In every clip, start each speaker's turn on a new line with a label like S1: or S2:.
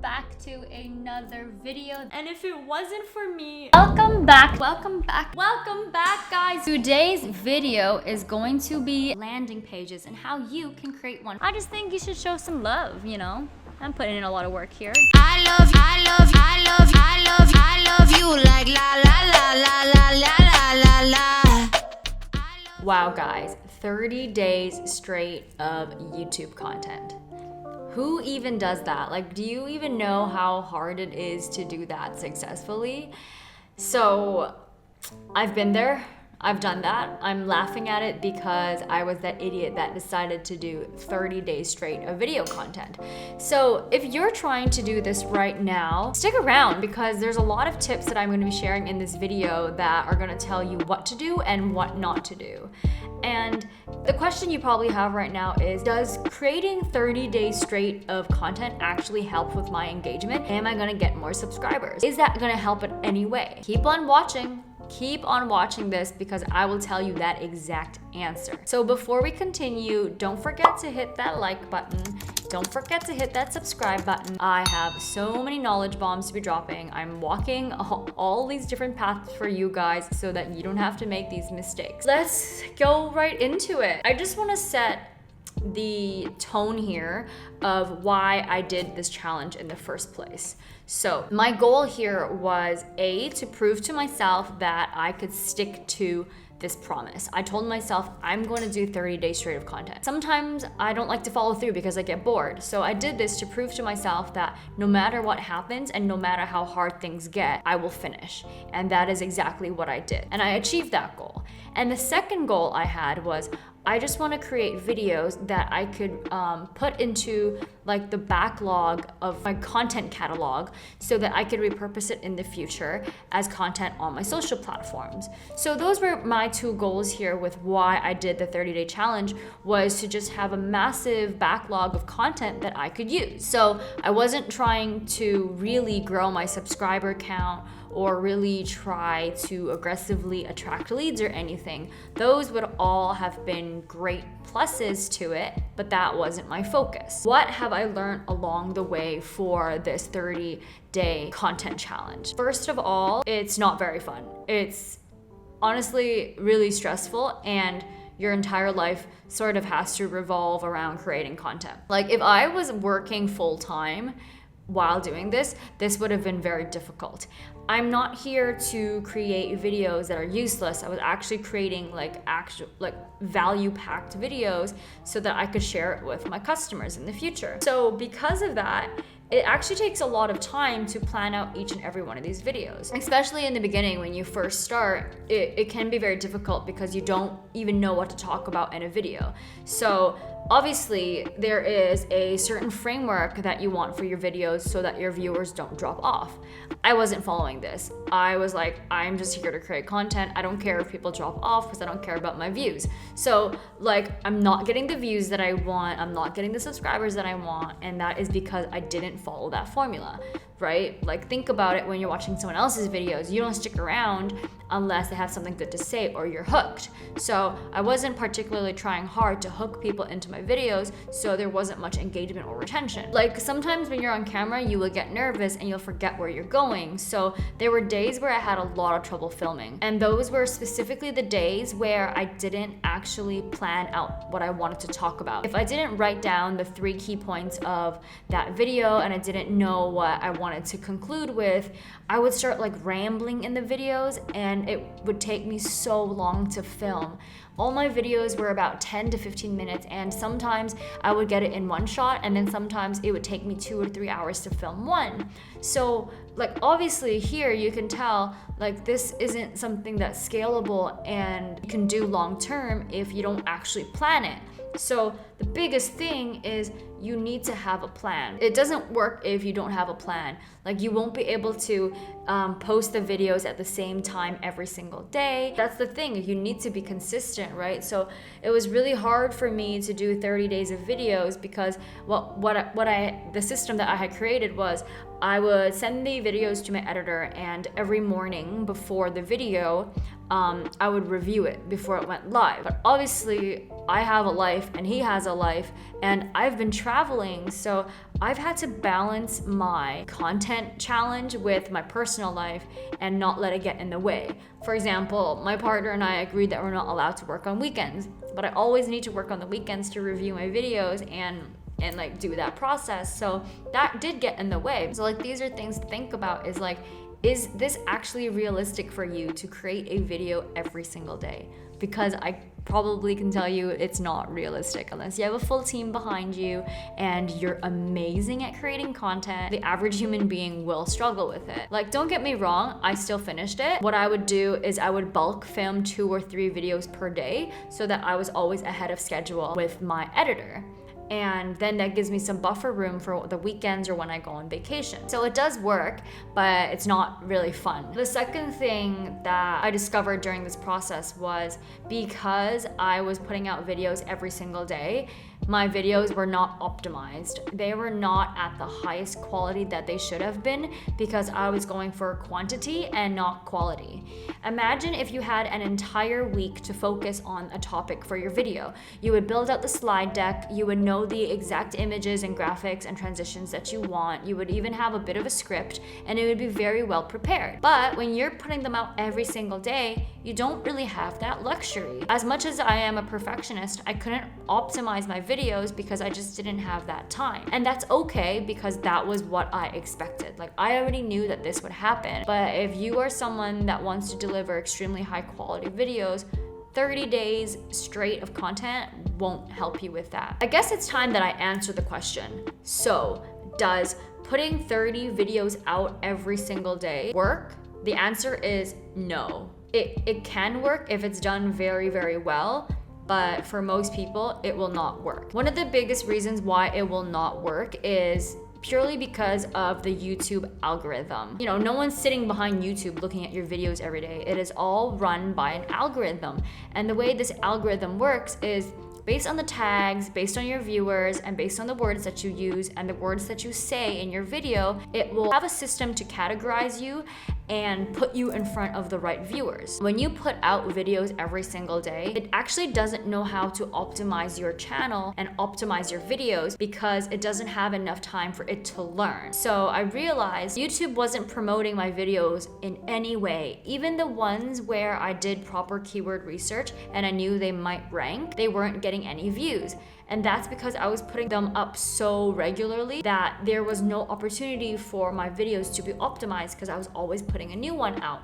S1: back to another video. And if it wasn't for me, welcome back guys. Today's video is going to be landing pages and how you can create one. I just think you should show some love, you know? I'm putting in a lot of work here.
S2: I love you like la la la la la la la la.
S1: Wow guys, 30 days straight of YouTube content. Who even does that? Like, do you even know how hard it is to do that successfully? So I've been there. I've done that. I'm laughing at it because I was that idiot that decided to do 30 days straight of video content. So if you're trying to do this right now, stick around because there's a lot of tips that I'm going to be sharing in this video that are going to tell you what to do and what not to do. And the question you probably have right now is, does creating 30 days straight of content actually help with my engagement? Am I going to get more subscribers? Is that going to help in any way? Keep on watching. Keep on watching this because I will tell you that exact answer. So before we continue, don't forget to hit that like button. Don't forget to hit that subscribe button. I have so many knowledge bombs to be dropping. I'm walking all these different paths for you guys so that you don't have to make these mistakes. Let's go right into it. I just want to set the tone here of why I did this challenge in the first place. So my goal here was to prove to myself that I could stick to this promise. I told myself I'm going to do 30 days straight of content. Sometimes I don't like to follow through because I get bored. So I did this to prove to myself that no matter what happens and no matter how hard things get, I will finish. And that is exactly what I did. And I achieved that goal. And the second goal I had was I just want to create videos that I could put into like the backlog of my content catalog so that I could repurpose it in the future as content on my social platforms. So those were my two goals here with why I did the 30-day challenge, was to just have a massive backlog of content that I could use. So I wasn't trying to really grow my subscriber count or really try to aggressively attract leads or anything. Those would all have been great pluses to it, but that wasn't my focus. What have I learned along the way for this 30-day content challenge? First of all, it's not very fun. It's honestly really stressful, and your entire life sort of has to revolve around creating content. Like if I was working full-time while doing this would have been very difficult. I'm not here to create videos that are useless. I was actually creating like value-packed videos so that I could share it with my customers in the future. So because of that, it actually takes a lot of time to plan out each and every one of these videos. Especially in the beginning when you first start, it can be very difficult because you don't even know what to talk about in a video. So obviously, there is a certain framework that you want for your videos so that your viewers don't drop off. I wasn't following this. I was like, I'm just here to create content. I don't care if people drop off because I don't care about my views. So like, I'm not getting the views that I want. I'm not getting the subscribers that I want. And that is because I didn't follow that formula, right? Like think about it when you're watching someone else's videos. You don't stick around unless they have something good to say or you're hooked. So I wasn't particularly trying hard to hook people into my videos, so there wasn't much engagement or retention. Like sometimes when you're on camera, you will get nervous and you'll forget where you're going. So there were days where I had a lot of trouble filming. And those were specifically the days where I didn't actually plan out what I wanted to talk about. If I didn't write down the 3 key points of that video and I didn't know what I wanted to conclude with, I would start like rambling in the videos and it would take me so long to film. All my videos were about 10 to 15 minutes, and sometimes I would get it in one shot, and then sometimes it would take me 2 or 3 hours to film one. So like obviously here you can tell like this isn't something that's scalable and you can do long term if you don't actually plan it. So the biggest thing is you need to have a plan. It doesn't work if you don't have a plan. Like you won't be able to post the videos at the same time every single day. That's the thing, you need to be consistent, right? So it was really hard for me to do 30 days of videos because the system that I had created was I would send the videos to my editor, and every morning before the video, I would review it before it went live. But obviously, I have a life and he has a life, and I've been traveling, so I've had to balance my content challenge with my personal life and not let it get in the way. For example, my partner and I agreed that we're not allowed to work on weekends, but I always need to work on the weekends to review my videos and like do that process. So that did get in the way. So like these are things to think about, is like, is this actually realistic for you to create a video every single day? Because I probably can tell you it's not realistic unless you have a full team behind you and you're amazing at creating content. The average human being will struggle with it. Like, don't get me wrong, I still finished it. What I would do is I would bulk film 2 or 3 videos per day so that I was always ahead of schedule with my editor. And then that gives me some buffer room for the weekends or when I go on vacation. So it does work, but it's not really fun. The second thing that I discovered during this process was, because I was putting out videos every single day, my videos were not optimized. They were not at the highest quality that they should have been, because I was going for quantity and not quality. Imagine if you had an entire week to focus on a topic for your video. You would build out the slide deck, you would know the exact images and graphics and transitions that you want, you would even have a bit of a script, and it would be very well prepared. But when you're putting them out every single day, you don't really have that luxury. As much as I am a perfectionist, I couldn't optimize my videos because I just didn't have that time. And that's okay, because that was what I expected. Like, I already knew that this would happen. But if you are someone that wants to deliver extremely high quality videos, 30 days straight of content won't help you with that. I guess it's time that I answer the question. So, does putting 30 videos out every single day work? The answer is no. It can work if it's done very, very well, but for most people, it will not work. One of the biggest reasons why it will not work is purely because of the YouTube algorithm. You know, no one's sitting behind YouTube looking at your videos every day. It is all run by an algorithm. And the way this algorithm works is based on the tags, based on your viewers, and based on the words that you use and the words that you say in your video, it will have a system to categorize you and put you in front of the right viewers. When you put out videos every single day, it actually doesn't know how to optimize your channel and optimize your videos because it doesn't have enough time for it to learn. So I realized YouTube wasn't promoting my videos in any way. Even the ones where I did proper keyword research and I knew they might rank, they weren't getting any views. And that's because I was putting them up so regularly that there was no opportunity for my videos to be optimized because I was always putting a new one out.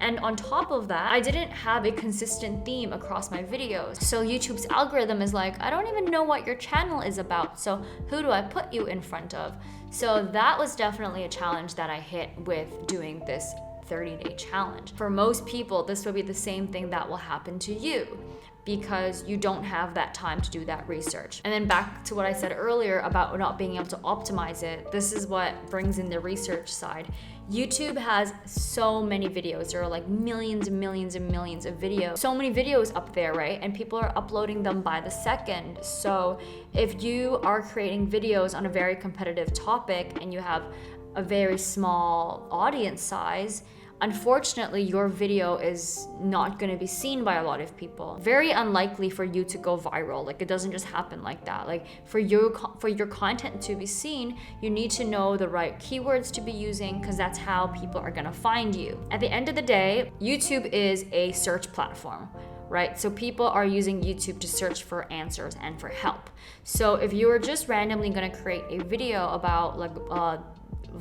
S1: And on top of that, I didn't have a consistent theme across my videos. So YouTube's algorithm is like, I don't even know what your channel is about, so who do I put you in front of? So that was definitely a challenge that I hit with doing this 30-day challenge. For most people, this will be the same thing that will happen to you, because you don't have that time to do that research. And then back to what I said earlier about not being able to optimize it, this is what brings in the research side. YouTube has so many videos. There are like millions and millions and millions of videos. So many videos up there, right? And people are uploading them by the second. So if you are creating videos on a very competitive topic and you have a very small audience size, unfortunately, your video is not going to be seen by a lot of people. Very unlikely for you to go viral. Like, it doesn't just happen like that. Like, for your content to be seen, you need to know the right keywords to be using, because that's how people are going to find you. At the end of the day, YouTube is a search platform, right? So people are using YouTube to search for answers and for help. So if you are just randomly going to create a video about like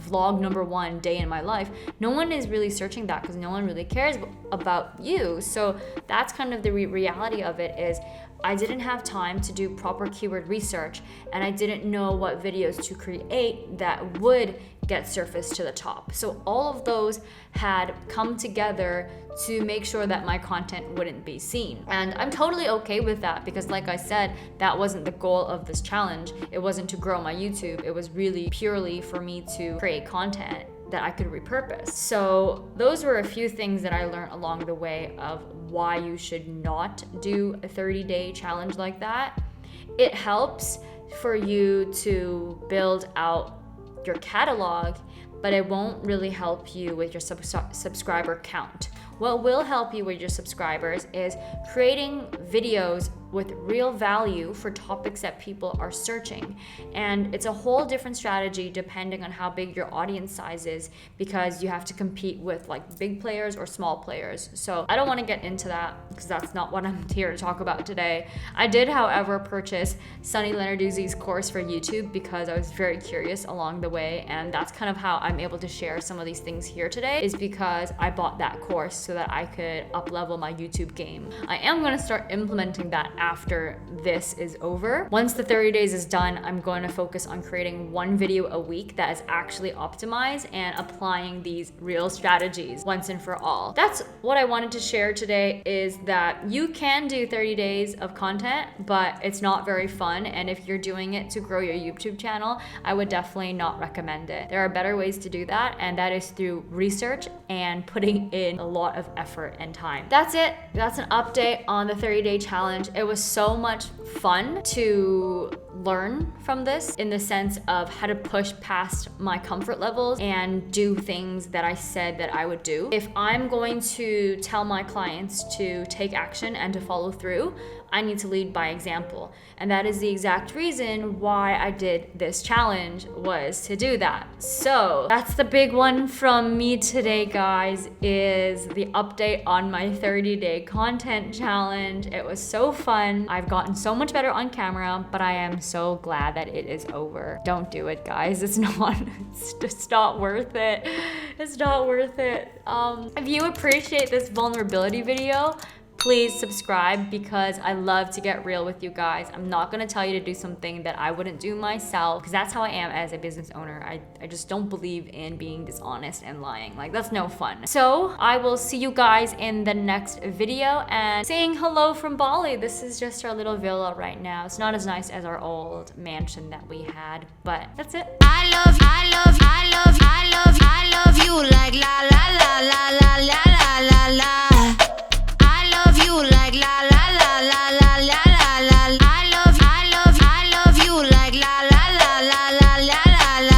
S1: vlog number 1 day in my life, no one is really searching that because no one really cares about you. So that's kind of the reality of it, is I didn't have time to do proper keyword research, and I didn't know what videos to create that would get surfaced to the top. So all of those had come together to make sure that my content wouldn't be seen. And I'm totally okay with that, because like I said, that wasn't the goal of this challenge. It wasn't to grow my YouTube. It was really purely for me to create content that I could repurpose. So those were a few things that I learned along the way of why you should not do a 30-day challenge like that. It helps for you to build out your catalog, but it won't really help you with your subscriber count. What will help you with your subscribers is creating videos with real value for topics that people are searching. And it's a whole different strategy depending on how big your audience size is, because you have to compete with like big players or small players. So I don't want to get into that because that's not what I'm here to talk about today. I did, however, purchase Sunny Lenarduzzi's course for YouTube because I was very curious along the way, and that's kind of how I'm able to share some of these things here today, is because I bought that course so that I could up-level my YouTube game. I am going to start implementing that after this is over. Once the 30 days is done, I'm going to focus on creating one video a week that is actually optimized and applying these real strategies once and for all. That's what I wanted to share today, is that you can do 30 days of content, but it's not very fun. And if you're doing it to grow your YouTube channel, I would definitely not recommend it. There are better ways to do that, and that is through research and putting in a lot of effort and time. That's it. That's an update on the 30-day challenge. It was so much fun to learn from this, in the sense of how to push past my comfort levels and do things that I said that I would do. If I'm going to tell my clients to take action and to follow through, I need to lead by example. And that is the exact reason why I did this challenge, was to do that. So that's the big one from me today, guys, is the update on my 30-day content challenge. It was so fun. I've gotten so much better on camera, but I am so glad that it is over. Don't do it, guys. It's just not worth it. It's not worth it. If you appreciate this vulnerability video, please subscribe, because I love to get real with you guys. I'm not gonna tell you to do something that I wouldn't do myself, because that's how I am as a business owner. I just don't believe in being dishonest and lying. Like, that's no fun. So I will see you guys in the next video, and saying hello from Bali. This is just our little villa right now. It's not as nice as our old mansion that we had, but that's it.
S2: I love